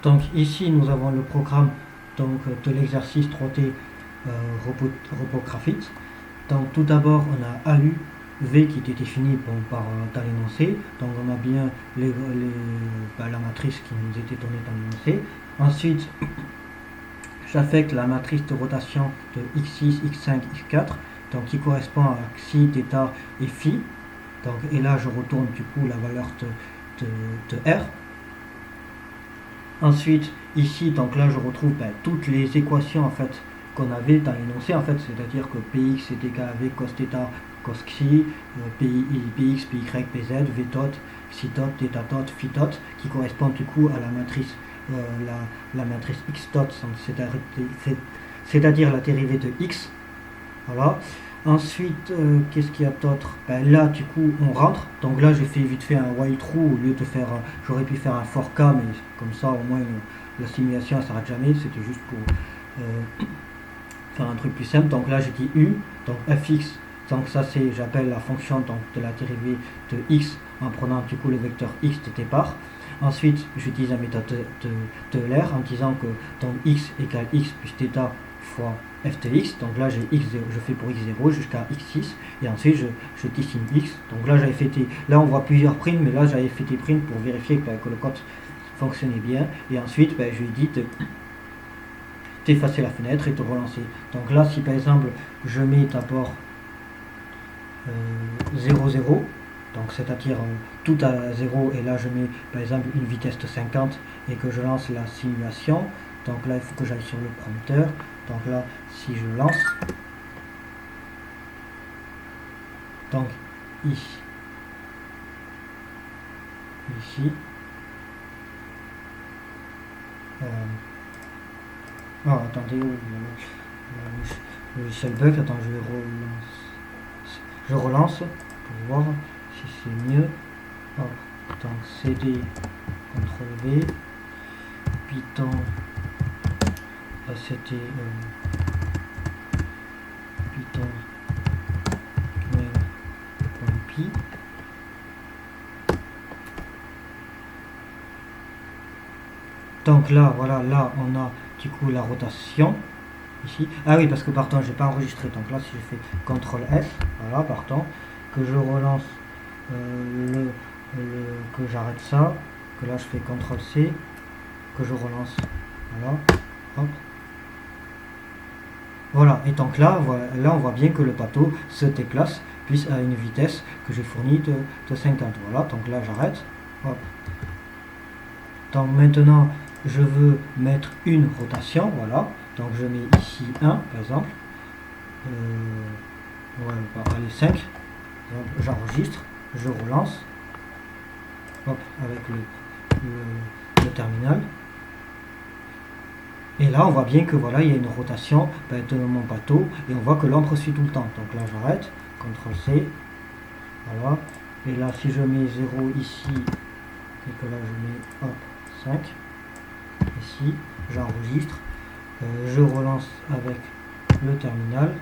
Donc ici nous avons le programme donc, de l'exercice 3D RoboGraphics. Donc tout d'abord on a AU, V qui était défini dans l'énoncé. Donc on a bien la matrice qui nous était donnée dans l'énoncé. Ensuite j'affecte la matrice de rotation de x6, x5, x4, donc qui correspond à xi, θ et phi. Donc, et là je retourne du coup la valeur de R. Ensuite ici donc là je retrouve toutes les équations en fait qu'on avait dans l'énoncé en fait, c'est-à-dire que px est égal à v cos θ cos xi, px, py, pz, v tot, xi tot, θ tot, phi tot, qui correspond du coup à la matrice la matrice x dot, c'est-à-dire la dérivée de x. Voilà. Ensuite, qu'est-ce qu'il y a d'autre? Là, du coup, on rentre. Donc là, j'ai fait vite fait un while true au lieu de faire. J'aurais pu faire un for k, mais comme ça, au moins, la simulation ne s'arrête jamais. C'était juste pour faire un truc plus simple. Donc là, j'ai dit u, donc fx. Donc ça, c'est, j'appelle la fonction donc, de la dérivée de x en prenant du coup le vecteur x de départ. Ensuite, j'utilise la méthode de Euler en disant que donc x égale x plus θ fois f de x. Donc là, j'ai x0, je fais pour x0 jusqu'à x6. Et ensuite, je dessine x. Donc là, j'avais fait là, on voit plusieurs primes, mais là, j'avais fait des primes pour vérifier que le code fonctionnait bien. Et ensuite, je lui ai dit d'effacer la fenêtre et de relancer. Donc là, si par exemple, je mets d'abord 0, 0, donc c'est-à-dire tout à 0, et là je mets par exemple une vitesse de 50 et que je lance la simulation. Donc là il faut que j'aille sur le prompteur. Donc là si je lance, donc ici, attendez, le logiciel bug, attends, je relance pour voir si c'est mieux. Donc CD, CTRL V, Python, c'était Python main.py. Donc là, voilà, là on a du coup la rotation ici. Ah oui, parce que pardon, j'ai pas enregistré. Donc là, si je fais CTRL F, voilà, pardon, que je relance que j'arrête ça, que là je fais CTRL C, que je relance, voilà, hop. Voilà, et donc là, là on voit bien que le bateau se déplace puis à une vitesse que j'ai fournie de 50. Voilà, donc là j'arrête, hop. Donc maintenant je veux mettre une rotation, voilà, donc je mets ici 1 par exemple, voilà, allez 5, j'enregistre, je relance, hop, avec le terminal. Et là on voit bien que voilà, il y a une rotation de mon bateau et on voit que l'ombre suit tout le temps. Donc là j'arrête, CTRL C, voilà, et là si je mets 0 ici et que là je mets hop 5 ici, j'enregistre, je relance avec le terminal.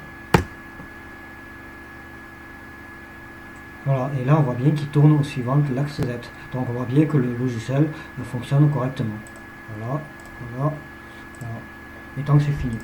Voilà, et là on voit bien qu'il tourne au suivant de l'axe Z. Donc on voit bien que le logiciel fonctionne correctement. Voilà, voilà, voilà. Et donc c'est fini.